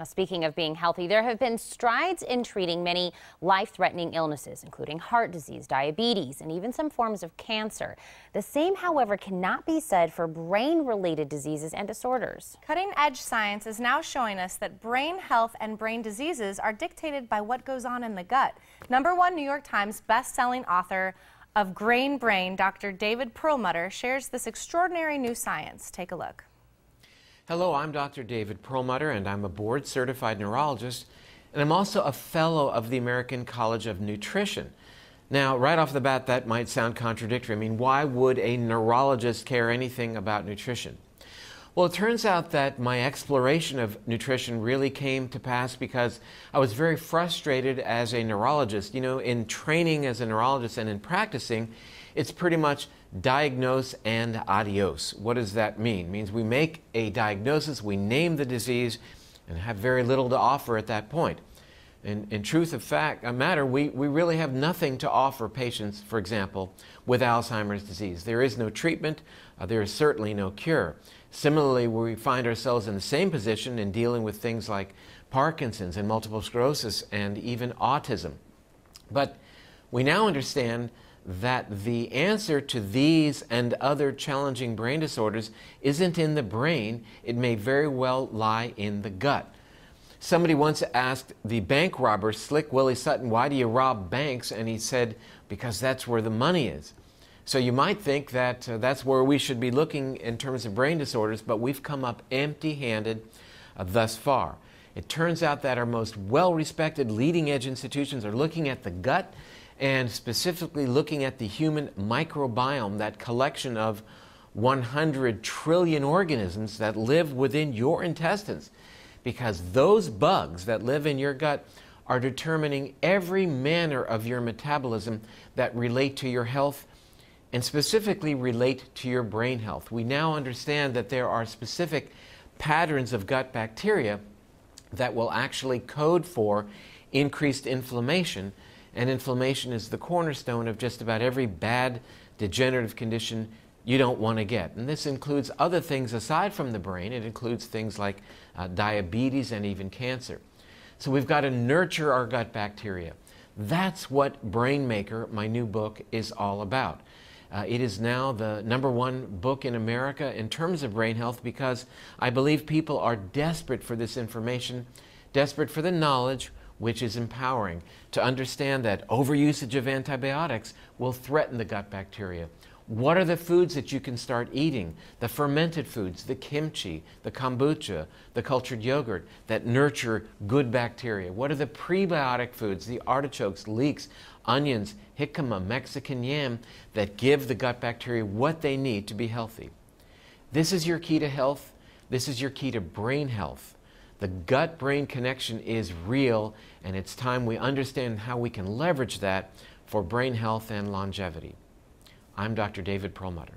Now, speaking of being healthy, there have been strides in treating many life-threatening illnesses, including heart disease, diabetes, and even some forms of cancer. The same, however, cannot be said for brain-related diseases and disorders. Cutting-edge science is now showing us that brain health and brain diseases are dictated by what goes on in the gut. #1 New York Times best-selling author of Grain Brain, Dr. David Perlmutter, shares this extraordinary new science. Take a look. Hello, I'm Dr. David Perlmutter, and I'm a board-certified neurologist, and I'm also a fellow of the American College of Nutrition. Now, right off the bat, that might sound contradictory. I mean, why would a neurologist care anything about nutrition? Well, it turns out that my exploration of nutrition really came to pass because I was very frustrated as a neurologist. You know, in training as a neurologist and in practicing, it's pretty much diagnose and adios. What does that mean? It means we make a diagnosis, we name the disease, and have very little to offer at that point. In truth of matter, we really have nothing to offer patients, for example, with Alzheimer's disease. There is no treatment, there is certainly no cure. Similarly, we find ourselves in the same position in dealing with things like Parkinson's and multiple sclerosis and even autism. But we now understand that the answer to these and other challenging brain disorders isn't in the brain. It may very well lie in the gut. Somebody once asked the bank robber, Slick Willie Sutton, why do you rob banks? And he said, because that's where the money is. So you might think that that's where we should be looking in terms of brain disorders, but we've come up empty-handed thus far. It turns out that our most well-respected leading-edge institutions are looking at the gut and specifically looking at the human microbiome, that collection of 100 trillion organisms that live within your intestines, because those bugs that live in your gut are determining every manner of your metabolism that relate to your health and specifically relate to your brain health. We now understand that there are specific patterns of gut bacteria that will actually code for increased inflammation, and inflammation is the cornerstone of just about every bad degenerative condition you don't want to get. And this includes other things aside from the brain. It includes things like diabetes and even cancer. So we've got to nurture our gut bacteria. That's what Brain Maker, my new book, is all about. It is now the #1 book in America in terms of brain health because I believe people are desperate for this information, desperate for the knowledge, which is empowering, to understand that overusage of antibiotics will threaten the gut bacteria. What are the foods that you can start eating? The fermented foods, the kimchi, the kombucha, the cultured yogurt that nurture good bacteria. What are the prebiotic foods, the artichokes, leeks, onions, jicama, Mexican yam, that give the gut bacteria what they need to be healthy? This is your key to health. This is your key to brain health. The gut-brain connection is real, and it's time we understand how we can leverage that for brain health and longevity. I'm Dr. David Perlmutter.